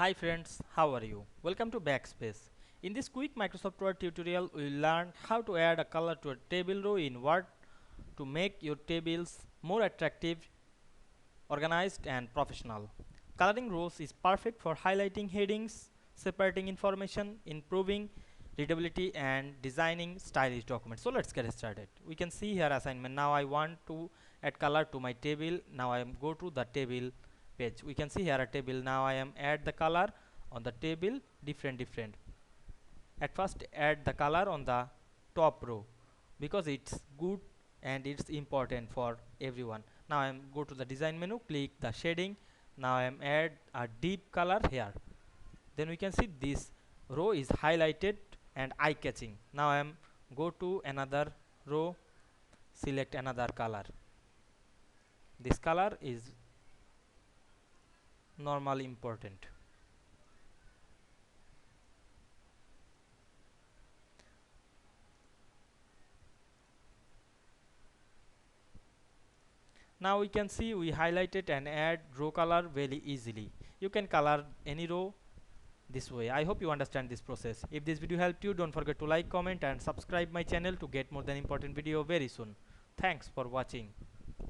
Hi friends, how are you? Welcome to Backspace. In this quick Microsoft Word tutorial, we will learn how to add a color to a table row in Word to make your tables more attractive, organized and professional. Coloring rows is perfect for highlighting headings, separating information, improving readability and designing stylish documents. So let's get started. We can see here assignment. Now I want to add color to my table. Now I am go to the table page. We can see here a table. Now I am add the color on the table different. At first add the color on the top row because it's good and it's important for everyone. Now I am go to the design menu, click the shading. Now I am add a deep color here. Then we can see this row is highlighted and eye catching. Now I am go to another row, select another color. This color is normally important. Now we can see we highlighted and add row color very easily. You can color any row this way. I hope you understand this process. If this video helped you, don't forget to like, comment and subscribe my channel to get more than important video very soon. Thanks for watching.